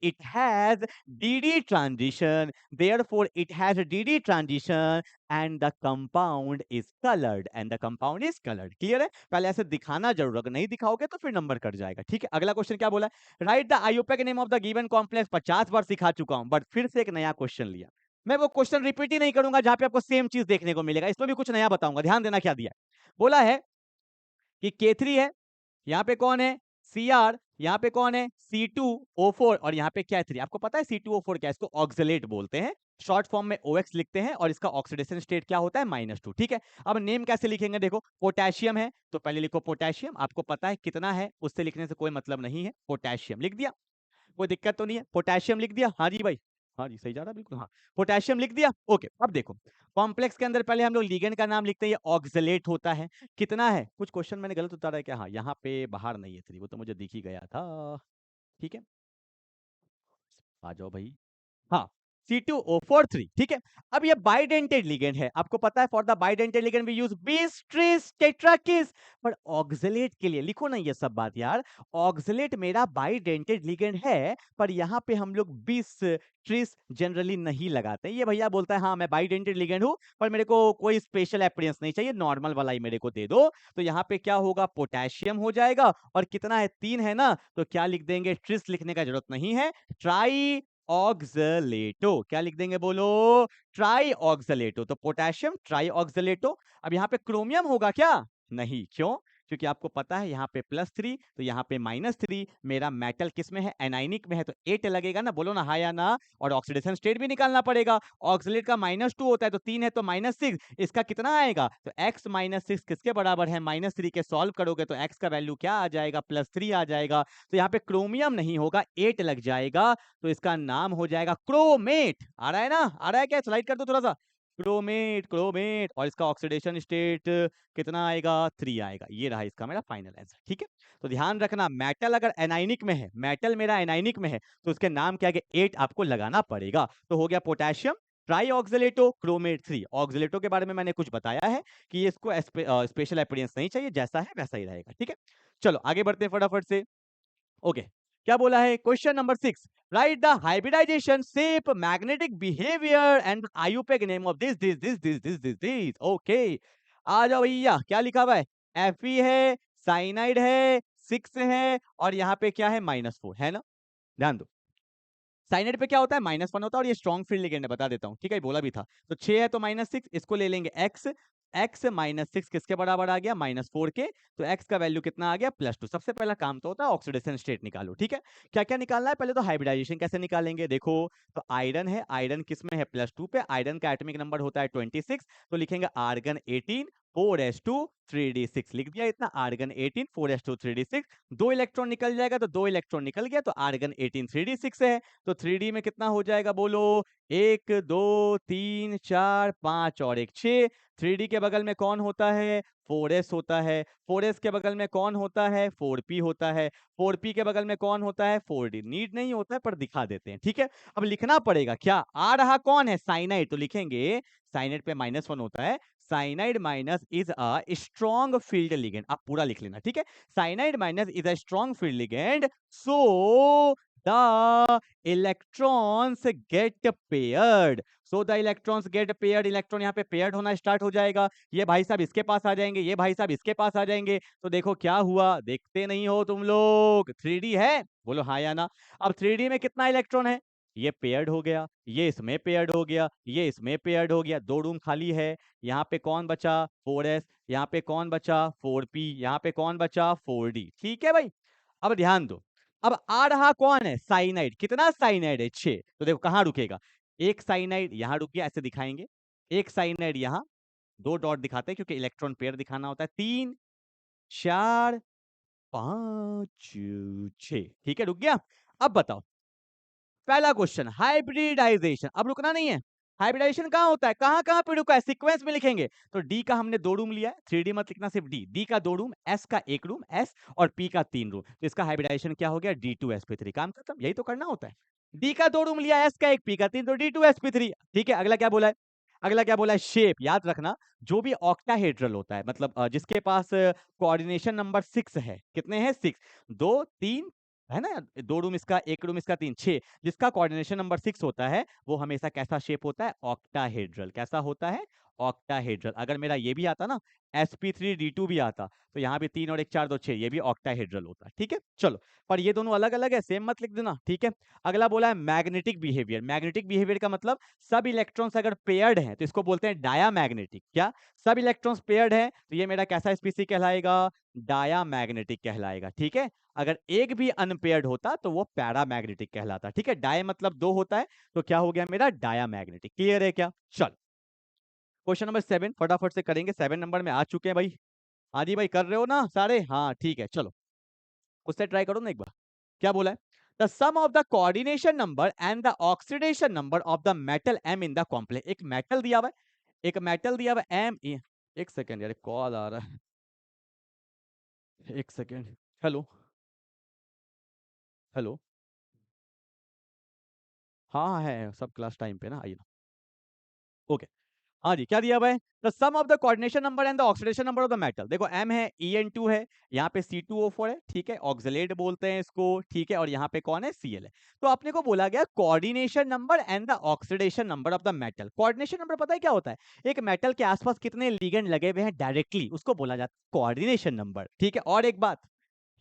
it has dd transition, therefore it has dd transition and the compound is colored, and the compound is colored। Clear है, पहले ऐसे दिखाना जरूर, अगर नहीं दिखाओगे तो फिर नंबर कट जाएगा। ठीक है, अगला क्वेश्चन क्या बोला, write the IUPAC name of the given complex. 50 बार सिखा चुका हूं, बट फिर से एक नया क्वेश्चन लिया। मैं वो क्वेश्चन रिपीट ही नहीं करूंगा जहां पे आपको सेम चीज देखने को मिलेगा, इसमें भी कुछ नया बताऊंगा। ध्यान देना क्या दिया है। बोला है कि K3 है, यहाँ पे कौन है Cr, यहाँ पे कौन है C2O4, और यहाँ पे क्या है 3। आपको पता है C2O4 क्या है, इसको ऑक्सलेट बोलते हैं, शॉर्ट फॉर्म में OX लिखते हैं, और इसका ऑक्सीडेशन स्टेट क्या होता है -2। ठीक है, अब नेम कैसे लिखेंगे, देखो पोटेशियम है तो पहले लिखो पोटेशियम, आपको पता है कितना है, उससे लिखने से कोई मतलब नहीं है, पोटेशियम लिख दिया, कोई दिक्कत तो नहीं है, पोटेशियम लिख दिया। हाँ जी भाई, हाँ जी सही जा रहा है बिल्कुल, हाँ पोटेशियम लिख दिया। ओके, अब देखो कॉम्प्लेक्स के अंदर पहले हम लोग लिगेंड का नाम लिखते हैं, ये ऑक्सलेट होता है, कितना है, कुछ क्वेश्चन मैंने गलत उतारा है क्या, हाँ यहाँ पे बाहर नहीं है 3, वो तो मुझे दिख ही गया था। ठीक है, आ जाओ भाई, हाँ C2O4 3। ठीक है, अब ये बाइडेंटेड लिगेंड है, आपको पता है for the bidentate ligand we use bis tris tetrakis. पर ऑक्सलेट के लिए लिखो ना ये सब बात यार, ऑक्सलेट मेरा बाइडेंटेड लिगेंड है, पर यहाँ पे हम लोग 20 ट्रिस जनरली नहीं लगाते। ये भैया बोलता है हाँ मैं बाइडेंटेड लिगेंड हूँ, पर मेरे को कोई स्पेशल अपीयरेंस नहीं चाहिए, नॉर्मल वाला ही मेरे को दे दो। तो यहाँ पे क्या होगा, पोटेशियम हो जाएगा, और कितना है 3 है ना, तो क्या लिख देंगे, ट्रिस लिखने का जरूरत नहीं है, ट्राई ऑक्सलेटो, क्या लिख देंगे बोलो, ट्राई ऑक्सलेटो। तो पोटेशियम ट्राई ऑक्सलेटो। अब यहाँ पे क्रोमियम होगा क्या, नहीं, क्यों, क्योंकि आपको पता है यहाँ पे +3 तो यहाँ पे -3। मेरा मेटल किस में है, एनाइनिक में है, तो 8 लगेगा ना, बोलो ना हाँ या ना। और ऑक्सीडेशन स्टेट भी निकालना पड़ेगा, ऑक्सलेट का -2 होता है, तो 3 है तो -6, इसका कितना आएगा, तो x -6 किसके बराबर है, -3 के, सॉल्व करोगे तो x का वैल्यू क्या आ जाएगा, +3 आ जाएगा। तो यहाँ पे क्रोमियम नहीं होगा, 8 लग जाएगा, तो इसका नाम हो जाएगा क्रोमेट। आ रहा है ना, आ रहा है क्या, स्लाइड कर दो थोड़ा सा, क्रोमेट क्रोमेट। और इसका ऑक्सीडेशन स्टेट कितना आएगा, 3 आएगा। ये रहा इसका मेरा फाइनल आंसर। ठीक है, तो ध्यान रखना, मेटल अगर एनाइनिक में है, मेटल मेरा एनाइनिक में है, तो उसके नाम के आगे 8 आपको लगाना पड़ेगा। तो हो गया पोटेशियम ट्राई ऑक्सलेटो क्रोमेट 3। ऑक्सलेटो के बारे में मैंने कुछ बताया है कि इसको स्पेशल अपीयरेंस नहीं चाहिए, जैसा है वैसा ही रहेगा। ठीक है, चलो आगे बढ़ते हैं फटाफट से। ओके, क्या बोला है, question number 6, write the hybridisation shape magnetic behaviour and IUPAC name of this. Okay, आ जाओ भैया, क्या लिखा हुआ है, Fe है, साइनाइड है, 6 है, और यहाँ पे क्या है -4 है ना। ध्यान दो, साइनाइड पे क्या होता है, -1 होता है, और ये स्ट्रॉन्ग फील्ड लिगेंड है, बता देता हूँ। ठीक है, बोला भी था। तो 6 है तो -6, इसको ले लेंगे x, x -6 किसके बराबर आ गया, -4 के, तो x का वैल्यू कितना आ गया, +2। सबसे पहला काम तो होता है ऑक्सीडेशन स्टेट निकालो। ठीक है, क्या क्या निकालना है, पहले तो हाइब्रिडाइजेशन कैसे निकालेंगे, देखो तो आयरन है, आयरन किस में है, +2 पे, आयरन का एटॉमिक नंबर होता है 26, तो लिखेंगे आर्गन 18 4s2 3d6, लिख दिया इतना, आर्गन 18 4s2 3d6। 2 इलेक्ट्रॉन निकल जाएगा, तो 2 इलेक्ट्रॉन निकल गया, तो आर्गन 18 3d6 है। तो 3d में कितना हो जाएगा बोलो, 1 2 3 4 5 और 1 6। 3d के बगल में कौन होता है, 4s होता है, 4s के बगल में कौन होता है, 4p होता है, 4p के बगल में कौन होता है, 4d। नीड नहीं होता है पर दिखा देते हैं। ठीक है, अब लिखना पड़ेगा, क्या आ रहा कौन है, साइनाइड, तो लिखेंगे साइनाइड पे -1 होता है, cyanide minus is a strong field ligand, आप पूरा लिख लेना। ठीक है, cyanide minus is a strong field ligand, so the electrons get paired, so the electrons get paired. Electron यहाँ पे पेयर्ड होना स्टार्ट हो जाएगा, ये भाई साहब इसके पास आ जाएंगे, ये भाई साहब इसके पास आ जाएंगे। तो देखो क्या हुआ, देखते नहीं हो तुम लोग, 3D है, बोलो हाँ या ना। अब 3D में कितना इलेक्ट्रॉन है, ये पेयर्ड हो गया, ये इसमें पेयर्ड हो गया, ये इसमें पेयर्ड हो गया, 2 रूम खाली है। यहाँ पे कौन बचा 4s, यहाँ पे कौन बचा 4p, यहाँ पे कौन बचा 4d। ठीक है भाई, अब ध्यान दो, अब आ रहा कौन है साइनाइड। कितना साइनाइड है 6। तो देखो कहाँ रुकेगा, एक साइनाइड यहाँ रुक गया, ऐसे दिखाएंगे, एक साइनाइड यहाँ, 2 डॉट दिखाते हैं क्योंकि इलेक्ट्रॉन पेयर दिखाना होता है, 3 4 5 6। ठीक है रुक गया। अब बताओ पहला क्वेश्चन हाइब्रिडाइजेशन, अब रुकना नहीं है। हाइब्रिडाइजेशन कहाँ होता है, कहाँ कहाँ पे रुका है, सीक्वेंस में लिखेंगे। तो डी का हमने 2 रूम लिया है, 3D मत लिखना, सिर्फ डी। डी का 2 रूम, एस का 1 रूम, एस और पी का 3 रूम। तो इसका हाइब्रिडाइजेशन क्या हो गया, D2sp3। काम खत्म, यही तो करना होता है। डी का 2 रूम लिया, एस का 1, पी का 3, तो D2sp3। ठीक है, अगला क्या बोला है, अगला क्या बोला है, शेप। याद रखना जो भी ऑक्टाहेड्रल होता है, मतलब जिसके पास कोऑर्डिनेशन नंबर 6 है, कितने हैं 6, 2 3 है ना, 2 रूम इसका, 1 रूम इसका, 3 6, जिसका कोऑर्डिनेशन नंबर 6 होता है वो हमेशा कैसा शेप होता है, ऑक्टाहेड्रल। कैसा होता है, ऑक्टाहेड्रल। अगर मेरा ये भी आता ना sp3d2 भी आता, तो यहाँ भी 3 और 1 4 2 6, ये भी ऑक्टाहेड्रल होता है। ठीक है चलो, पर ये दोनों अलग अलग है, सेम मत लिख देना। ठीक है, अगला बोला है मैग्नेटिक बिहेवियर। मैग्नेटिक बिहेवियर का मतलब सब इलेक्ट्रॉन्स अगर पेयर्ड हैं तो इसको बोलते हैं डायामैग्नेटिक। क्या, सब इलेक्ट्रॉन्स पेयर्ड हैं तो ये मेरा कैसा स्पीसी कहलाएगा, डायामैग्नेटिक कहलाएगा। ठीक है, अगर एक भी अनपेयर्ड होता तो वो पैरामैग्नेटिक कहलाता। ठीक है, डाय मतलब 2 होता है, तो क्या हो गया मेरा डायामैग्नेटिक। क्लियर है क्या, चल क्वेश्चन नंबर 7 फटाफट से करेंगे, 7 नंबर में आ चुके हैं भाई। हाँ जी भाई, कर रहे हो ना सारे, हाँ ठीक है चलो, उससे ट्राई करो ना एक बार। क्या बोला है, the sum of the coordination number and the oxidation number of the metal M in the complex. एक मेटल दिया हुआ है, एक मेटल दिया हुआ है एम। एक सेकेंड यार, कॉल आ रहा है, एक सेकेंड। हेलो, हेलो, हाँ हाँ है सब क्लास टाइम पे ना, आइए ना। ओके, हाँ जी, क्या दिया हुआ है, the sum of the coordination number and the oxidation number of the metal. देखो m है, En2 है, यहाँ पे C2O4 है। ठीक है, ऑक्सलेट बोलते हैं इसको। ठीक है, और यहाँ पे कौन है, Cl है। तो अपने को बोला गया coordination number and the oxidation number of the metal. Coordination number पता है क्या होता है, एक मेटल के आसपास कितने लिगेंड लगे हुए हैं डायरेक्टली, उसको बोला जाता है कोऑर्डिनेशन नंबर। ठीक है, और एक बात,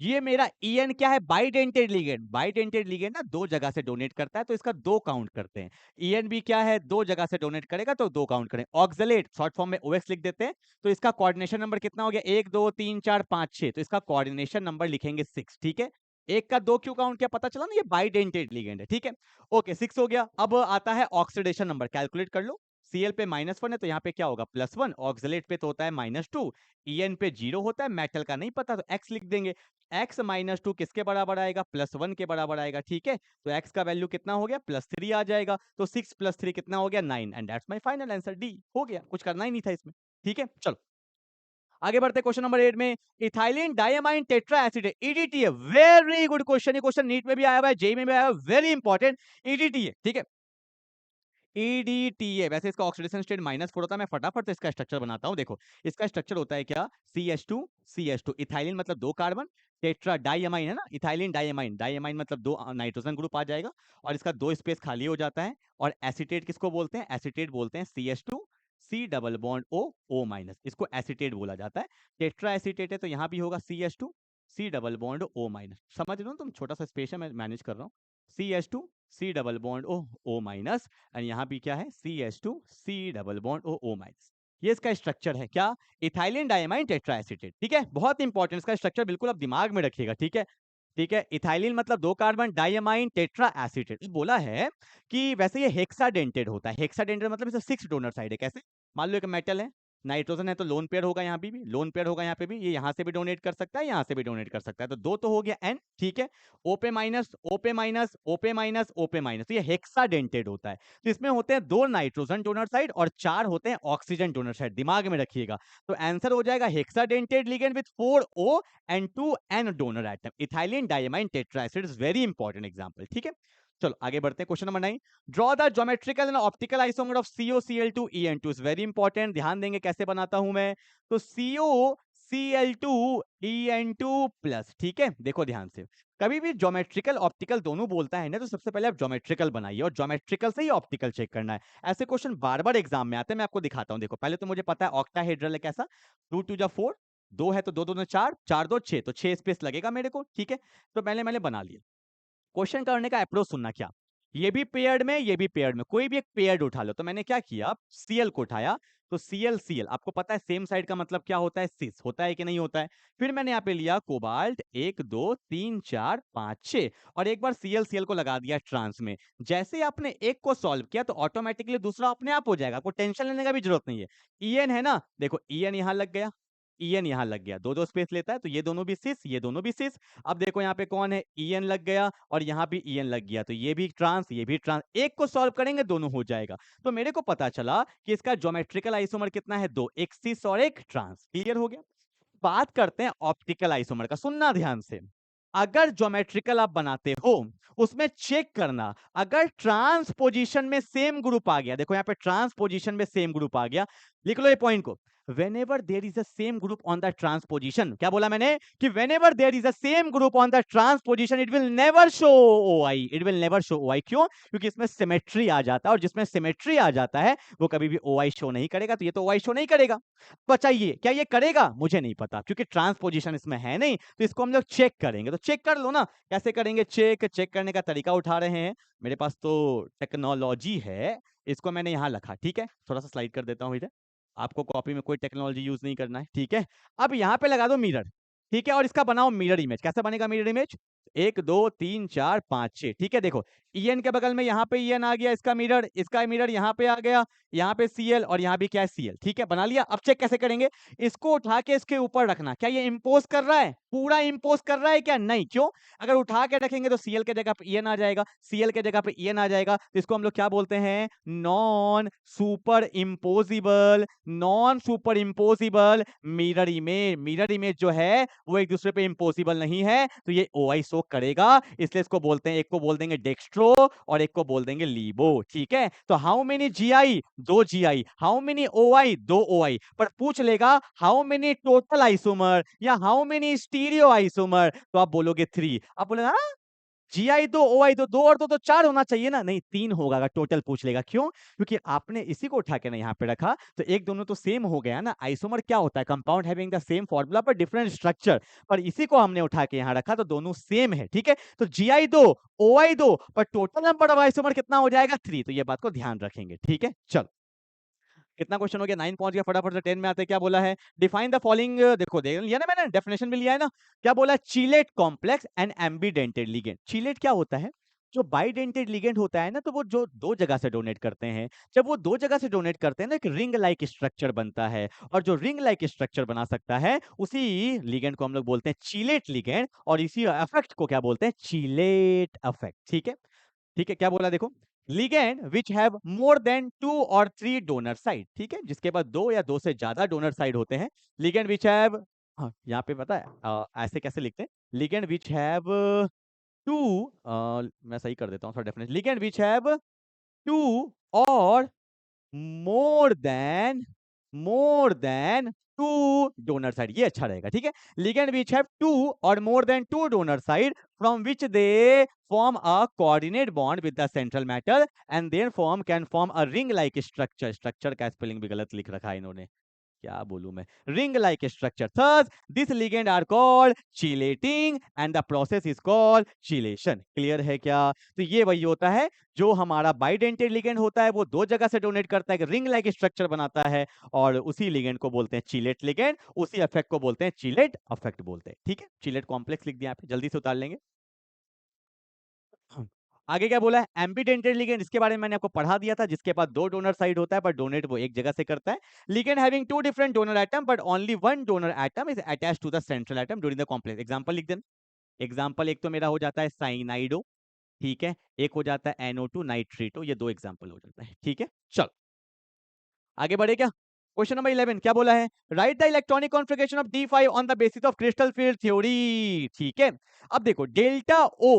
ये मेरा En क्या है, बाइडेंटेड लिगेंड। बाइडेंटेड लिगेंड ना 2 जगह से डोनेट करता है, तो इसका 2 काउंट करते हैं। En भी क्या है, 2 जगह से डोनेट करेगा तो 2 काउंट करें। ऑक्सलेट शॉर्ट फॉर्म में OX लिख देते हैं, तो इसका कोऑर्डिनेशन नंबर कितना हो गया, 1 2 3 4 5 6, तो इसका कोऑर्डिनेशन नंबर लिखेंगे 6। ठीक है, एक का 2 क्यों काउंट किया, पता चला ना, ये बाइडेंटेड लिगेंड है। ठीक है, ओके 6 हो गया। अब आता है ऑक्सीडेशन नंबर, कैलकुलेट कर लो। Cl पे -1 है तो यहाँ पे क्या होगा, +1। ऑक्सलेट पे तो होता है -2, En पे 0 होता है, मेटल का नहीं पता तो x लिख देंगे। x -2 किसके बराबर आएगा, +1 के बराबर आएगा। ठीक है, तो x का वैल्यू कितना हो गया, +3 आ जाएगा। तो 6 + 3 कितना हो गया, 9, and that's my final answer, D. हो गया, कुछ करना ही नहीं था इसमें। ठीक है चलो आगे बढ़ते हैं, क्वेश्चन नंबर 8 में ethylene diamine tetra acid EDT है। वेरी गुड क्वेश्चन, ये क्वेश्चन नीट में भी आया हुआ है, जेई में भी आया हुआ है, वेरी इंपॉर्टेंट। ईडीटी है, ठीक है, EDTA। वैसे इसका ऑक्सीडेशन स्टेट -4 होता है, मैं फटाफट से इसका स्ट्रक्चर बनाता हूं। देखो इसका स्ट्रक्चर होता है क्या, CH2 CH2, इथाइलिन मतलब 2 कार्बन, टेट्रा डाइअमाइन है ना, इथाइलिन डाइअमाइन, डाइअमाइन मतलब 2 नाइट्रोजन ग्रुप आ जाएगा, और इसका 2 स्पेस खाली हो जाता है। और एसिटेट किसको बोलते हैं, एसिटेट बोलते हैं CH2 C double bond O, इसको एसिटेट बोला जाता है। टेट्रा एसिटेट है तो यहाँ भी होगा CH2 C double bond O। समझ रहे हो तुम, छोटा सा स्पेस है, मैं मैनेज कर रहा हूँ। CH2 C double bond O, and यहाँ भी क्या है, CH2 C double bond O। ये इसका स्ट्रक्चर है क्या, इथाइलिन डायमाइन टेट्रा एसिटेट। ठीक है, बहुत इंपॉर्टेंट इसका स्ट्रक्चर, बिल्कुल अब दिमाग में रखिएगा। ठीक है, ठीक है, इथाइलिन मतलब 2 कार्बन, डायमाइन टेट्रा एसिटेट। बोला है कि वैसे ये हेक्साडेंटेड होता है। हेक्साडेंटेड मतलब इसे 6 डोनर साइड है। कैसे, मान लो एक मेटल है, नाइट्रोजन है तो लोन पेयर होगा, यहाँ भी लोन पेयर होगा, यहाँ पे भी, ये यहाँ से भी डोनेट कर सकता है, यहाँ से भी डोनेट कर सकता है, तो 2 तो हो गया N। ठीक है, O पे माइनस, O पे माइनस, O पे माइनस, O पे माइनस, ये हेक्साडेंटेड होता है। तो इसमें होते हैं 2 नाइट्रोजन डोनर साइड और 4 होते हैं ऑक्सीजन डोनर साइड, दिमाग में रखिएगा। तो आंसर हो जाएगा hexadentate ligand with 4 O and 2 N donor atom, ethylene diamine tetra acid is very important example. ठीक है, चलो आगे बढ़ते हैं, question number 9, draw the geometrical and optical isomer of COCl2 En2 is very important, ध्यान देंगे कैसे बनाता हूं मैं। तो COCl2 En2 प्लस। ठीक है, देखो ध्यान से, कभी भी ज्योमेट्रिकल ऑप्टिकल दोनों बोलता है ना, तो सबसे पहले आप ज्योमेट्रिकल बनाइए, और ज्योमेट्रिकल से ही ऑप्टिकल चेक करना है। ऐसे क्वेश्चन बार बार एग्जाम में आते हैं, मैं आपको दिखाता हूं। देखो पहले तो मुझे पता है ऑक्टाहेड्रल है कैसा, 2 2 4, 2 है तो 2 2 4, 4 2 6, तो 6 स्पेस लगेगा मेरे को। ठीक है, तो पहले मैंने बना लिया। क्वेश्चन करने का अप्रोच सुनना क्या, ये भी पेयर्ड में, ये भी पेयर्ड में, कोई भी एक पेयर्ड उठा लो। तो मैंने क्या किया, Cl को उठाया, तो Cl आपको पता है सेम साइड का मतलब क्या होता है, सिस होता है कि नहीं होता है। फिर मैंने यहाँ पे लिया कोबाल्ट 1 2 3 4 5 6 और एक बार Cl को लगा दिया ट्रांस में। जैसे ही आपने एक को सॉल्व किया तो ऑटोमेटिकली दूसरा अपने आप हो जाएगा, आपको टेंशन लेने का भी जरूरत नहीं है। En है ना, देखो En यहाँ लग गया, En यहाँ लग गया, दो दो स्पेस लेता है तो ये दोनों भी सिस, ये दोनों भी सिस। अब देखो यहाँ पे कौन है, En लग गया और यहाँ भी En लग गया, तो ये भी ट्रांस, ये भी ट्रांस, एक को सॉल्व करेंगे दोनों हो जाएगा। तो मेरे को पता चला कि इसका ज्योमेट्रिकल आइसोमर कितना है, दो, एक सिस और एक ट्रांस। क्लियर हो गया। बात करते हैं ऑप्टिकल आइसोमर का, सुनना ध्यान से। अगर ज्योमेट्रिकल आप बनाते हो उसमें चेक करना, अगर ट्रांस पोजीशन में सेम ग्रुप आ गया, देखो यहाँ पे ट्रांस पोजीशन में सेम ग्रुप आ गया, लिख लो ये पॉइंट को। whenever there is a same group on the trans position, क्या बोला मैंने कि whenever there is a same group on the trans position it will never show OI, it will never show OI। क्यों? क्योंकि इसमें symmetry आ जाता है और जिसमें सिमेट्री आ जाता है वो कभी भी OI शो नहीं करेगा, तो ये तो OI शो नहीं करेगा। बताइए क्या ये करेगा, मुझे नहीं पता क्योंकि ट्रांस पोजीशन इसमें है नहीं, तो इसको हम लोग चेक करेंगे। तो चेक कर लो ना, कैसे करेंगे चेक, चेक करने का तरीका उठा रहे हैं। मेरे पास तो टेक्नोलॉजी है, इसको मैंने यहाँ रखा, ठीक है, थोड़ा सा स्लाइड कर देता हूँ इधर, आपको कॉपी में कोई टेक्नोलॉजी यूज नहीं करना है, ठीक है। अब यहाँ पे लगा दो मिरर, ठीक है, और इसका बनाओ मिरर इमेज। कैसे बनेगा मिरर इमेज, 1 2 3 4 5 6, ठीक है। देखो En के बगल में यहाँ पे En आ गया, इसका मिरर यहाँ पे आ गया, यहाँ पे Cl और यहाँ भी क्या है Cl, ठीक है, बना लिया। अब चेक कैसे करेंगे, इसको उठा के इसके ऊपर रखना, क्या ये इंपोज कर रहा है, पूरा इंपोज कर रहा है क्या, नहीं। क्यों? अगर उठा के रखेंगे तो Cl के जगह पे En आ जाएगा, Cl के जगह पे En आ जाएगा, तो इसको हम लोग क्या बोलते हैं, non super imposable, non super imposable mirror image. Mirror image जो है वो एक दूसरे पे इम्पोसिबल नहीं है, तो ये OI शो करेगा, इसलिए इसको बोलते हैं, एक को बोल देंगे डेक्स्ट्रो और एक को बोल देंगे लीबो, ठीक है। तो हाउ मेनी GI, दो GI, हाउ मेनी OI, दो OI, पर पूछ लेगा हाउ मेनी टोटल आइसोमर या हाउ मेनी स्टीरियो आइसोमर, तो आप बोलोगे 3। आप बोले हाँ GI दो OI दो, दो और दो तो 4 होना चाहिए ना, नहीं 3 होगा अगर टोटल पूछ लेगा। क्यों? क्योंकि आपने इसी को उठा के ना यहाँ पे रखा, तो एक दोनों तो सेम हो गया ना। आइसोमर क्या होता है, compound having the same formula पर डिफरेंट स्ट्रक्चर, पर इसी को हमने उठा के यहाँ रखा तो दोनों सेम है, ठीक है। तो GI दो OI दो, पर टोटल नंबर ऑफ आइसोमर कितना हो जाएगा, 3। तो ये बात को ध्यान रखेंगे, ठीक है। चलो कितना क्वेश्चन हो गया, 9 पहुंच गया, फटाफट से 10 में आते हैं। क्या बोला है, डिफाइन द फॉलोइंग, देखो देख लिया ना मैंने, डेफिनेशन भी लिया है ना। क्या बोला, चीलेट कॉम्प्लेक्स एंड एम्बीडेंटेड लिगेंड। चीलेट क्या होता है, जो बाइडेंटेड लिगेंड होता है ना, तो वो जो दो जगह से डोनेट करते हैं, जब वो दो जगह से डोनेट करते हैं ना, एक रिंग लाइक स्ट्रक्चर बनता है, और जो रिंग लाइक स्ट्रक्चर बना सकता है उसी लिगेंड को हम लोग बोलते हैं चीलेट लिगेंड, और इसी इफेक्ट को क्या बोलते हैं, चीलेट इफेक्ट, ठीक है। ठीक है, क्या बोला देखो, ligand which have more than 2 और 3 डोनर साइड, ठीक है, जिसके पास दो या दो से ज्यादा डोनर साइड होते हैं। लिगेंड विच हैव, हाँ यहाँ पे पता है ऐसे कैसे लिखते हैं, लिगेंड विच हैव टू, मैं सही कर देता हूँ थोड़ा डेफिनेशन, लिगेंड विच हैव 2 और मोर देन 2 डोनर साइड, ये अच्छा रहेगा, ठीक है। लिगेंड विच हैव 2 और more than 2 donor side from which they form a coordinate bond with the central matter and their form can form a ring like structure। Structure का spelling भी गलत लिख रखा है इन्होंने, क्या बोलूं मैं, ring like structure. Thus this ligand are called chelating and the process is called chelation. Clear है क्या? तो ये वही होता है जो हमारा बाइडेंटेड लिगेंड होता है, वो दो जगह से डोनेट करता है, रिंग लाइक स्ट्रक्चर बनाता है, और उसी लिगेंड को बोलते हैं चिलेट लिगेंड, उसी इफेक्ट को बोलते हैं चिलेट इफेक्ट बोलते हैं, ठीक है। चिलेट कॉम्प्लेक्स लिख दिया यहाँ पे, जल्दी से उतार लेंगे। आगे क्या बोला है, एम्बीडेंटेड लिगेंड, इसके बारे में मैंने आपको पढ़ा दिया था, जिसके पास दो डोनर साइड होता है पर डोनेट वो एक जगह से करता है। Ligand having 2 different donor atom but only 1 donor atom is attached to the central atom during the complex. Example लिख देना, एग्जांपल एक तो मेरा हो जाता है साइनाइडो, ठीक है, एक हो जाता है NO2 नाइट्रेटो, ये दो एग्जांपल हो जाता है, ठीक है। चलो आगे बढ़े क्या, क्वेश्चन नंबर 11 क्या बोला है, right the electronic configuration of D5 on the basis of crystal field theory, ठीक है। अब देखो डेल्टा O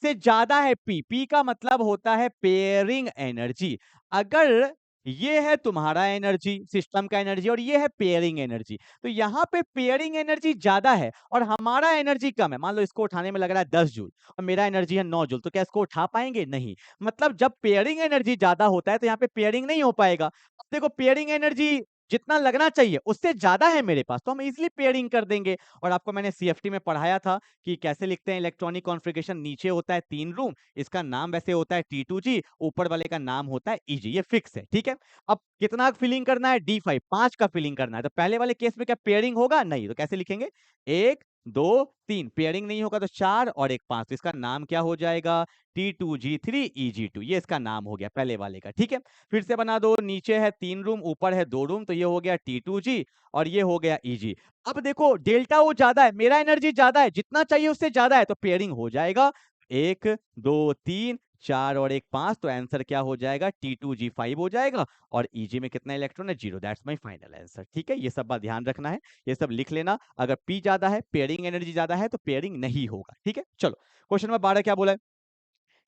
से ज्यादा है पी का मतलब होता है पेयरिंग एनर्जी। अगर ये है तुम्हारा एनर्जी, सिस्टम का एनर्जी, और ये है पेयरिंग एनर्जी, तो यहाँ पे पेयरिंग एनर्जी ज्यादा है और हमारा एनर्जी कम है। मान लो इसको उठाने में लग रहा है 10 जूल और मेरा एनर्जी है 9 जूल, तो क्या इसको उठा पाएंगे? नहीं। मतलब जब पेयरिंग एनर्जी ज्यादा होता है तो यहाँ पे पेयरिंग नहीं हो पाएगा। अब देखो पेयरिंग एनर्जी जितना लगना चाहिए उससे ज्यादा है मेरे पास, तो हम इजिली पेयरिंग कर देंगे। और आपको मैंने सीएफटी में पढ़ाया था कि कैसे लिखते हैं इलेक्ट्रॉनिक कॉन्फ़िगरेशन। नीचे होता है 3 रूम, इसका नाम वैसे होता है T2G, ऊपर वाले का नाम होता है EG, ये फिक्स है, ठीक है। अब कितना फिलिंग करना है? D5, 5 का फिलिंग करना है। तो पहले वाले केस में क्या पेयरिंग होगा? नहीं। तो कैसे लिखेंगे? 1 2 3, पेयरिंग नहीं होगा तो 4 और 1 5, तो इसका नाम क्या हो जाएगा? T2G3 EG2, ये इसका नाम हो गया पहले वाले का, ठीक है। फिर से बना दो, नीचे है 3 रूम, ऊपर है 2 रूम, तो ये हो गया T2G और ये हो गया EG। अब देखो डेल्टा ओ ज्यादा है, मेरा एनर्जी ज्यादा है, जितना चाहिए उससे ज्यादा है, तो पेयरिंग हो जाएगा। 1 2 3 4 और 1 5, तो आंसर क्या हो जाएगा? T2G5 हो जाएगा। और EG में कितना इलेक्ट्रॉन है? 0। दैट्स माय फाइनल आंसर, ठीक है। ये सब बात ध्यान रखना है, ये सब लिख लेना। अगर P ज्यादा है, पेयरिंग एनर्जी ज्यादा है, तो पेयरिंग नहीं होगा, ठीक है। चलो क्वेश्चन नंबर 12 क्या बोला है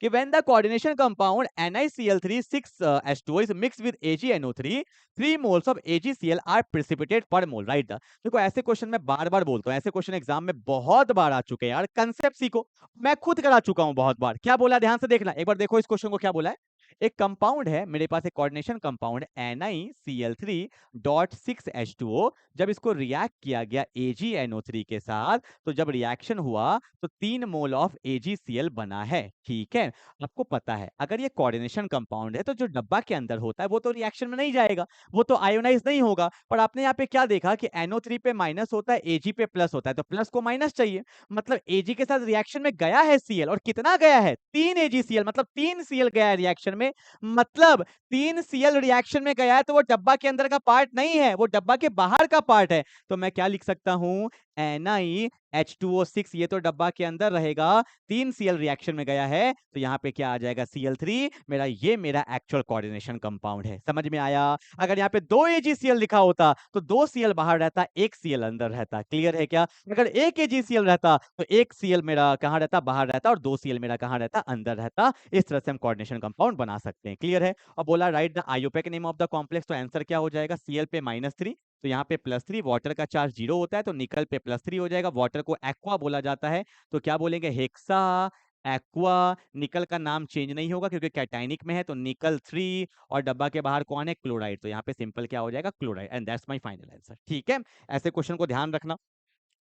कि when the coordination compound NiCl3 6H2O is mixed with AgNO3, 3 moles of AgCl are precipitate per mole, right? देखो ऐसे क्वेश्चन मैं बार बार बोलता हूँ, ऐसे क्वेश्चन एग्जाम में बहुत बार आ चुके हैं यार। कंसेप्ट सीखो, मैं खुद करा चुका हूँ बहुत बार। क्या बोला ध्यान से देखना एक बार, देखो इस क्वेश्चन को क्या बोला है। एक कंपाउंड है मेरे पास, एक कोऑर्डिनेशन कंपाउंड NiCl3.6H2O, जब इसको रिएक्ट किया गया AgNO3 के साथ, तो जब रिएक्शन हुआ तो 3 मोल ऑफ AgCl बना है, ठीक है। आपको पता है अगर ये कोऑर्डिनेशन कंपाउंड है तो जो डब्बा के अंदर होता है वो तो रिएक्शन में नहीं जाएगा, वो तो आयोनाइज नहीं होगा। पर आपने यहाँ पे क्या देखा कि NO3 पे माइनस होता है, Ag पे प्लस होता है, तो प्लस को माइनस चाहिए। मतलब Ag के साथ रिएक्शन में गया है Cl, और कितना गया है? 3 AgCl, मतलब 3 Cl गया है रिएक्शन में। मतलब 3 Cl रिएक्शन में गया है, तो वो डब्बा के अंदर का पार्ट नहीं है, वो डब्बा के बाहर का पार्ट है। तो मैं क्या लिख सकता हूं? NiH2O6, ये तो डब्बा के अंदर रहेगा, 3 Cl रिएक्शन में गया है, तो यहाँ पे क्या आ जाएगा? Cl3। मेरा ये मेरा एक्चुअल कोऑर्डिनेशन कंपाउंड है, समझ में आया? अगर यहाँ पे 2 AgCl लिखा होता तो 2 Cl बाहर रहता, 1 Cl अंदर रहता। क्लियर है क्या? अगर 1 AgCl रहता तो 1 Cl मेरा कहाँ रहता? बाहर रहता, और 2 Cl मेरा कहाँ रहता? अंदर रहता। इस तरह से हम कोऑर्डिनेशन कंपाउंड बना सकते हैं। क्लियर है? और बोला write the IUPAC name of the complex, तो आंसर क्या हो जाएगा? Cl पे -3, तो यहाँ पे +3, वाटर का चार्ज 0 होता है, तो निकल पे +3 हो जाएगा। वाटर को एक्वा बोला जाता है, तो क्या बोलेंगे? Hexa aqua. निकल का नाम चेंज नहीं होगा क्योंकि कैटाइनिक में है, तो निकल 3, और डब्बा के बाहर कौन है? क्लोराइड, तो यहाँ पे सिंपल क्या हो जाएगा? Chloride, and that's my final answer, ठीक है। ऐसे क्वेश्चन को ध्यान रखना।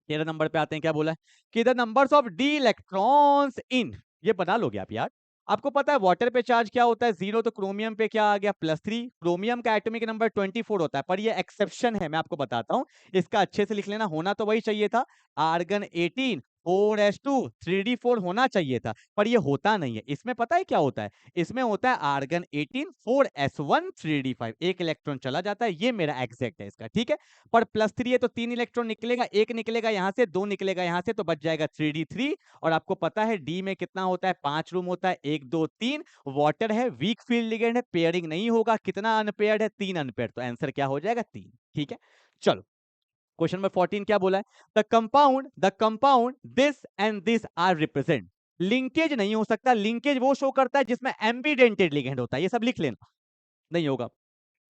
13 नंबर पे आते हैं, क्या बोला है कि the numbers of D electrons in, ये बना लोगे आप यार। आपको पता है वाटर पे चार्ज क्या होता है? 0, तो क्रोमियम पे क्या आ गया? +3। क्रोमियम का एटॉमिक नंबर 24 होता है, पर ये एक्सेप्शन है, मैं आपको बताता हूं। इसका अच्छे से लिख लेना, होना तो वही चाहिए था, आर्गन 18 4s2 3d4 होना चाहिए था, पर ये होता नहीं है। इसमें पता है क्या होता है? इसमें होता है आर्गन 18 4s1 3d5, एक इलेक्ट्रॉन चला जाता है, ये मेरा एग्जैक्ट है इसका, ठीक है। पर +3 है तो 3 इलेक्ट्रॉन निकलेगा, एक निकलेगा यहाँ से, 2 निकलेगा यहाँ से, तो बच जाएगा 3d3। और आपको पता है डी में कितना होता है? 5 रूम होता है, 1 2 3। वाटर है, वीक फील्ड लिगेंड है, पेयरिंग नहीं होगा। कितना अनपेयर्ड है? 3 अनपेयर्ड, तो आंसर क्या हो जाएगा? 3, ठीक है। चलो क्वेश्चन नंबर 14 क्या बोला है? The compound this and this are represent, linkage नहीं हो सकता। लिंकेज वो शो करता है जिसमें एम्बिडेंटेड लिगेंड होता है, ये सब लिख लेना, नहीं होगा।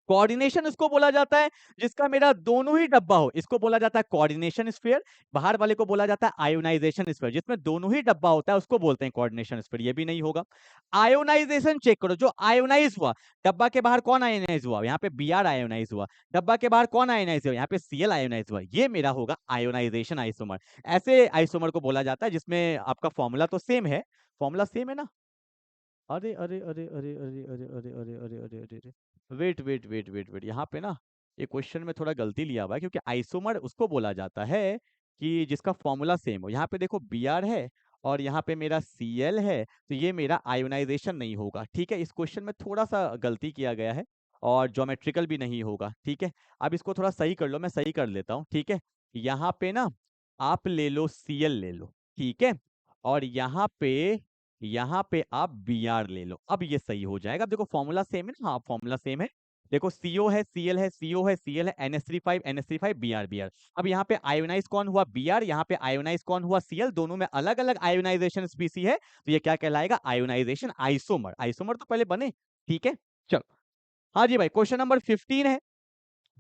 कोऑर्डिनेशन इसको बोला जाता है जिसका मेरा दोनों ही डब्बा हो, इसको बोला जाता है कोऑर्डिनेशन स्फीयर। बाहर वाले को बोला जाता है आयोनाइजेशन स्फीयर, जिसमें दोनों ही डब्बा होता है उसको बोलते हैं कोऑर्डिनेशन स्फीयर, ये भी नहीं होगा। आयोनाइजेशन चेक करो, जो आयोनाइज हुआ, डब्बा के बाहर कौन आयोनाइज हुआ? यहाँ पे Br आयोनाइज हुआ। डब्बा के बाहर कौन आयोनाइज हुआ? यहाँ पे Cl आयोनाइज हुआ, ये मेरा होगा आयोनाइजेशन आइसोमर। ऐसे आइसोमर को बोला जाता है जिसमें आपका फॉर्मूला तो सेम है, फॉर्मूला सेम है ना? अरे अरे अरे अरे अरे अरे अरे अरे अरे अरे अरे अरे, वेट, यहाँ पे ना ये क्वेश्चन में थोड़ा गलती लिया हुआ है, क्योंकि आइसोमर उसको बोला जाता है कि जिसका फॉर्मूला सेम हो। यहाँ पे देखो Br है और यहाँ पे मेरा Cl है, तो ये मेरा आयोनाइजेशन नहीं होगा, ठीक है। इस क्वेश्चन में थोड़ा सा गलती किया गया है, और ज्योमेट्रिकल भी नहीं होगा, ठीक है। अब इसको थोड़ा सही कर लो, मैं सही कर लेता हूँ, ठीक है। यहाँ पे ना आप ले लो Cl ले लो, ठीक है, और यहाँ पे आप Br ले लो, अब ये सही हो जाएगा। अब देखो फॉर्मूला सेम है ना? हाँ फॉर्मूला सेम है। देखो CO है, Cl है, CO है, Cl है, NH3 5 Br। अब यहाँ पे आयोनाइज कौन हुआ? Br, यहाँ पे आयोनाइज कौन हुआ? Cl। दोनों में अलग अलग आयोनाइजेशन स्पीसी है, तो ये क्या कहलाएगा? Ionisation isomer. आइसोमर तो पहले बने, ठीक है। चलो हाँ जी भाई, क्वेश्चन नंबर 15 है।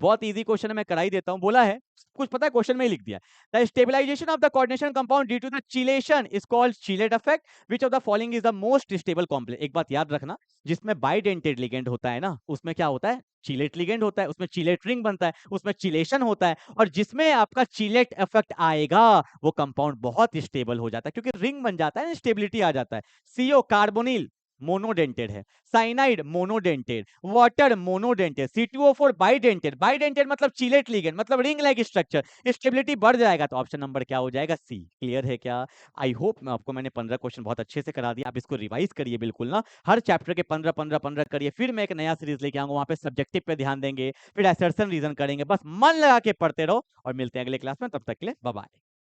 बहुत इजी क्वेश्चन है, मैं करा ही देता हूं। बोला है, कुछ पता है क्वेश्चन में ही लिख दिया, the stabilization of the coordination compound due to the chelation is called chelate effect, which of the following is the most stable complex. एक बात याद रखना, जिसमें बाइडेंटेड लिगेंड होता है ना, उसमें क्या होता है, चिलेट लिगेंड होता है, उसमें चिलेट रिंग बनता है, उसमें चिलेशन होता है, और जिसमें आपका चिलेट इफेक्ट आएगा वो कंपाउंड बहुत स्टेबल हो जाता है, क्योंकि रिंग बन जाता है, स्टेबिलिटी आ जाता है। सीओ कार्बोनिल मोनोडेंटेड है, cyanide monodentate, water monodentate, C2O4 bidentate, bidentate मतलब चिलेट लिगेंड, मतलब रिंग लाइक स्ट्रक्चर, स्टेबिलिटी बढ़ जाएगा, तो ऑप्शन नंबर क्या हो जाएगा, सी। क्लियर है क्या? आई होप मैं आपको मैंने 15 क्वेश्चन बहुत अच्छे से करा दिया, आप इसको रिवाइज करिए बिल्कुल ना, हर चैप्टर के 15 करिए, फिर मैं एक नया सीरीज लेके आऊंगा, वहां पे सब्जेक्टिव पे ध्यान देंगे, फिर असर्शन रीजन करेंगे, बस मन लगा के पढ़ते रहो, और मिलते हैं अगले क्लास में, तब तक के लिए बाय बाय।